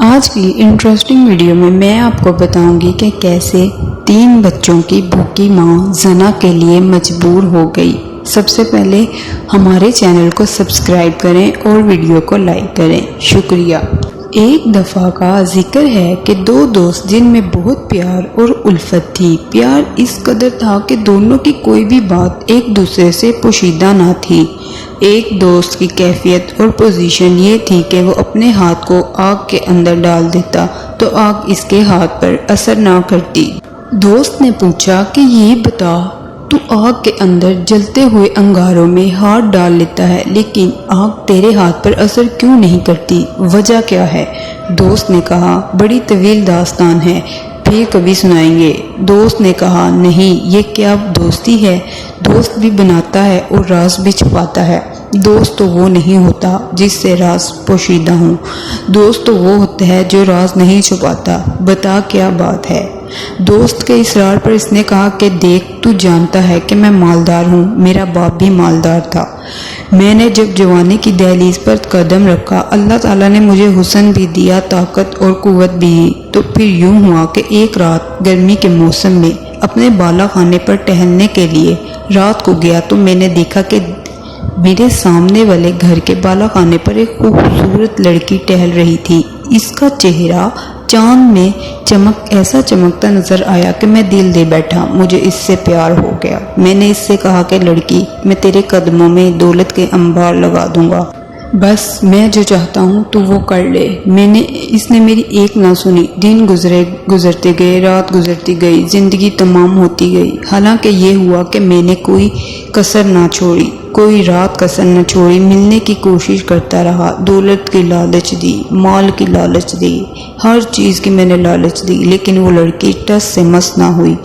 آج کی interesting video میں میں آپ کو بتاؤں گی کہ کیسے 3 بچوں کی بھوکی ماں زنا کے لیے مجبور ہو گئی۔ سب سے پہلے ہمارے چینل کو سبسکرائب کریں اور ویڈیو کو لائک کریں، شکریہ۔ ایک دفعہ کا ذکر ہے کہ 2 دوست جن میں بہت پیار اور الفت تھی۔ پیار اس قدر تھا کہ دونوں کی کوئی بھی بات ایک دوسرے سے پوشیدہ نہ تھی۔ ایک دوست کی کیفیت اور پوزیشن یہ تھی کہ وہ اپنے ہاتھ کو آگ کے اندر ڈال دیتا تو آگ اس کے ہاتھ پر اثر نہ کرتی۔ دوست نے پوچھا کہ یہ بتا، تو آگ کے اندر جلتے ہوئے انگاروں میں ہاتھ ڈال لیتا ہے لیکن آگ تیرے ہاتھ پر اثر کیوں نہیں کرتی؟ وجہ کیا ہے؟ دوست نے کہا، بڑی طویل داستان ہے، پھر کبھی سنائیں گے۔ دوست نے کہا، نہیں، یہ کیا دوستی ہے؟ دوست بھی بناتا ہے اور راز بھی چھپاتا ہے۔ دوست تو وہ نہیں ہوتا جس سے راز پوشیدہ ہوں، دوست تو وہ ہوتا ہے جو راز نہیں چھپاتا۔ بتا کیا بات ہے؟ دوست کے اصرار پر اس نے کہا کہ دیکھ، تو جانتا ہے کہ میں مالدار ہوں، میرا باپ بھی مالدار تھا۔ میں نے جب جوانی کی دہلیز پر قدم رکھا، اللہ تعالیٰ نے مجھے حسن بھی دیا، طاقت اور قوت بھی۔ تو پھر یوں ہوا کہ ایک رات گرمی کے موسم میں اپنے بالا خانے پر ٹہلنے کے لیے رات کو گیا تو میں نے دیکھا کہ میرے سامنے والے گھر کے بالا خانے پر ایک خوبصورت لڑکی ٹہل رہی تھی۔ اس کا چہرہ چاند میں ایسا چمکتا نظر آیا کہ میں دل دے بیٹھا، مجھے اس سے پیار ہو گیا۔ میں نے اس سے کہا کہ لڑکی، میں تیرے قدموں میں دولت کے انبار لگا دوں گا، بس میں جو چاہتا ہوں تو وہ کر لے۔ اس نے میری ایک نہ سنی۔ دن گزرتے گئے، رات گزرتی گئی، زندگی تمام ہوتی گئی۔ حالانکہ یہ ہوا کہ میں نے کوئی کسر نہ چھوڑی، کوئی رات کسر نہ چھوڑی، ملنے کی کوشش کرتا رہا۔ دولت کی لالچ دی، مال کی لالچ دی، ہر چیز کی میں نے لالچ دی، لیکن وہ لڑکی ٹس سے مس نہ ہوئی۔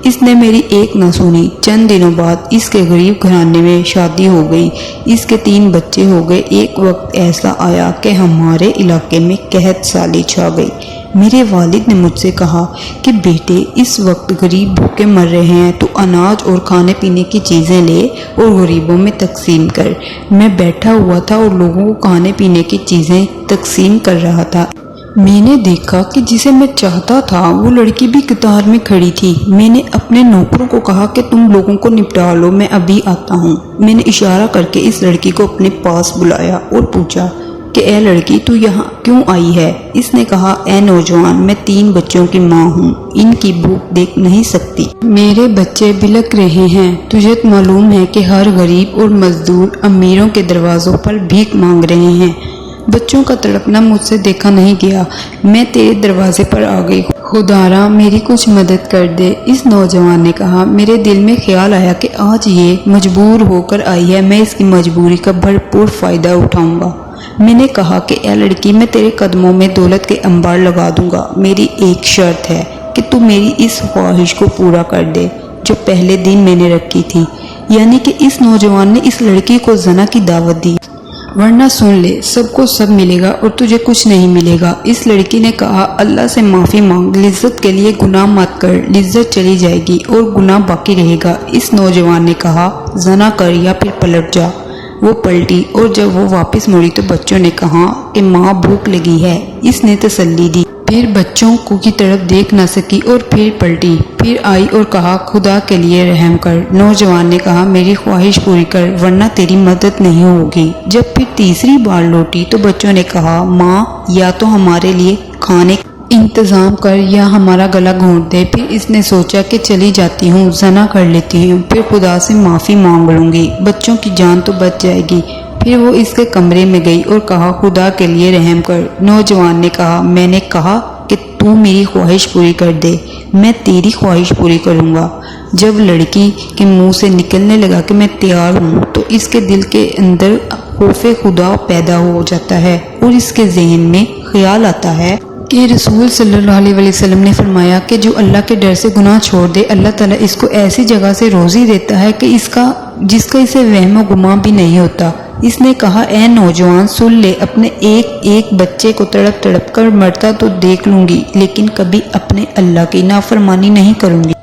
اس نے میری ایک نہ سنی۔ چند دنوں بعد اس کے غریب گھرانے میں شادی ہو گئی، اس کے 3 بچے ہو گئے۔ ایک وقت ایسا آیا کہ ہمارے علاقے میں قحط سالی چھا گئی۔ میرے والد نے مجھ سے کہا کہ بیٹے، اس وقت غریب بھوکے مر رہے ہیں، تو اناج اور کھانے پینے کی چیزیں لے اور غریبوں میں تقسیم کر۔ میں بیٹھا ہوا تھا اور لوگوں کو کھانے پینے کی چیزیں تقسیم کر رہا تھا۔ میں نے دیکھا کہ جسے میں چاہتا تھا وہ لڑکی بھی قطار میں کھڑی تھی۔ میں نے اپنے نوکروں کو کہا کہ تم لوگوں کو نپٹا لو، میں ابھی آتا ہوں۔ میں نے اشارہ کر کے اس لڑکی کو اپنے پاس بلایا اور پوچھا کہ اے لڑکی، تو یہاں کیوں آئی ہے؟ اس نے کہا، اے نوجوان، میں 3 بچوں کی ماں ہوں، ان کی بھوک دیکھ نہیں سکتی، میرے بچے بلک رہے ہیں۔ تجھے معلوم ہے کہ ہر غریب اور مزدور امیروں کے دروازوں پر بھیک مانگ رہے ہیں۔ بچوں کا تڑپنا مجھ سے دیکھا نہیں گیا، میں تیرے دروازے پر آ گئی، خدارا میری کچھ مدد کر دے۔ اس نوجوان نے کہا، میرے دل میں خیال آیا کہ آج یہ مجبور ہو کر آئی ہے، میں اس کی مجبوری کا بھرپور فائدہ اٹھاؤں گا۔ میں نے کہا کہ اے لڑکی، میں تیرے قدموں میں دولت کے انبار لگا دوں گا، میری ایک شرط ہے کہ تو میری اس خواہش کو پورا کر دے جو پہلے دن میں نے رکھی تھی۔ یعنی کہ اس نوجوان نے اس لڑکی کو زنا کی دعوت دی، ورنہ سن لے، سب کو سب ملے گا اور تجھے کچھ نہیں ملے گا۔ اس لڑکی نے کہا، اللہ سے معافی مانگ، لذت کے لیے گناہ مت کر، لذت چلی جائے گی اور گناہ باقی رہے گا۔ اس نوجوان نے کہا، زنا کر یا پھر پلٹ جا۔ وہ پلٹی اور جب وہ واپس مڑی تو بچوں نے کہا کہ ماں بھوک لگی ہے۔ اس نے تسلی دی، پھر بچوں کو کی طرف دیکھ نہ سکی اور پھر پلٹی، پھر آئی اور کہا، خدا کے لیے رحم کر۔ نوجوان نے کہا، میری خواہش پوری کر ورنہ تیری مدد نہیں ہوگی۔ جب پھر تیسری بار لوٹی تو بچوں نے کہا، ماں یا تو ہمارے لیے کھانے انتظام کر یا ہمارا گلا گھونٹ دے۔ پھر اس نے سوچا کہ چلی جاتی ہوں، زنا کر لیتی ہوں، پھر خدا سے معافی مانگ لوں گی، بچوں کی جان تو بچ جائے گی۔ پھر وہ اس کے کمرے میں گئی اور کہا، خدا کے لیے رحم کر۔ نوجوان نے کہا، میں نے کہا کہ تو میری خواہش پوری کر دے، میں تیری خواہش پوری کروں گا۔ جب لڑکی کے منہ سے نکلنے لگا کہ میں تیار ہوں تو اس کے دل کے اندر خوف خدا پیدا ہو جاتا ہے اور اس کے ذہن میں خیال آتا ہے کہ رسول صلی اللہ علیہ وسلم نے فرمایا کہ جو اللہ کے ڈر سے گناہ چھوڑ دے، اللہ تعالیٰ اس کو ایسی جگہ سے روزی دیتا ہے کہ جس کا اسے وہم و گمان بھی نہیں ہوتا۔ اس نے کہا، اے نوجوان، سن لے، اپنے ایک بچے کو تڑپ تڑپ کر مرتا تو دیکھ لوں گی لیکن کبھی اپنے اللہ کی نافرمانی نہیں کروں گی۔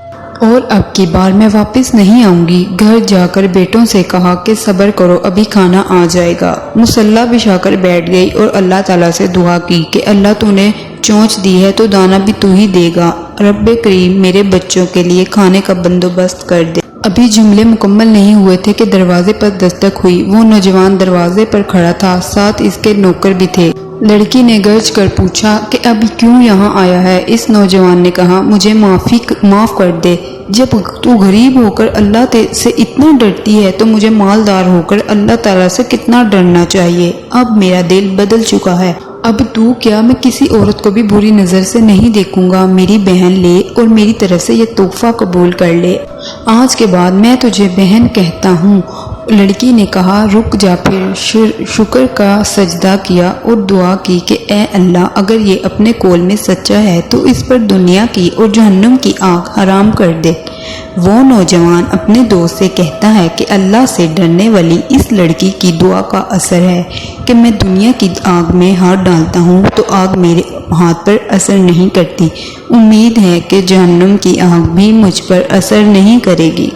اور اب کی بار میں واپس نہیں آؤں گی۔ گھر جا کر بیٹوں سے کہا کہ صبر کرو، ابھی کھانا آ جائے گا۔ مصلی بچھا کر بیٹھ گئی اور اللہ تعالیٰ سے دعا کی کہ اللہ تو نے چونچ دی ہے تو دانا بھی تو ہی دے گا، رب کریم میرے بچوں کے لیے کھانے کا بندوبست کر دے۔ ابھی جملے مکمل نہیں ہوئے تھے کہ دروازے پر دستک ہوئی۔ وہ نوجوان دروازے پر کھڑا تھا، ساتھ اس کے نوکر بھی تھے۔ لڑکی نے گرج کر پوچھا کہ ابھی کیوں یہاں آیا ہے؟ اس نوجوان نے کہا مجھے معاف کر دے، جب تو غریب ہو کر اللہ سے اتنا ڈرتی ہے تو مجھے مالدار ہو کر اللہ تعالیٰ سے کتنا ڈرنا چاہیے۔ اب میرا دل بدل چکا ہے، اب تو کیا میں کسی عورت کو بھی بری نظر سے نہیں دیکھوں گا۔ میری بہن لے اور میری طرف سے یہ تحفہ قبول کر لے، آج کے بعد میں تجھے بہن کہتا ہوں۔ لڑکی نے کہا رک جا، پھر شکر کا سجدہ کیا اور دعا کی کہ اے اللہ، اگر یہ اپنے قول میں سچا ہے تو اس پر دنیا کی اور جہنم کی آگ حرام کر دے۔ وہ نوجوان اپنے دوست سے کہتا ہے کہ اللہ سے ڈرنے والی اس لڑکی کی دعا کا اثر ہے کہ میں دنیا کی آگ میں ہاتھ ڈالتا ہوں تو آگ میرے ہاتھ پر اثر نہیں کرتی، امید ہے کہ جہنم کی آگ بھی مجھ پر اثر نہیں کرے گی۔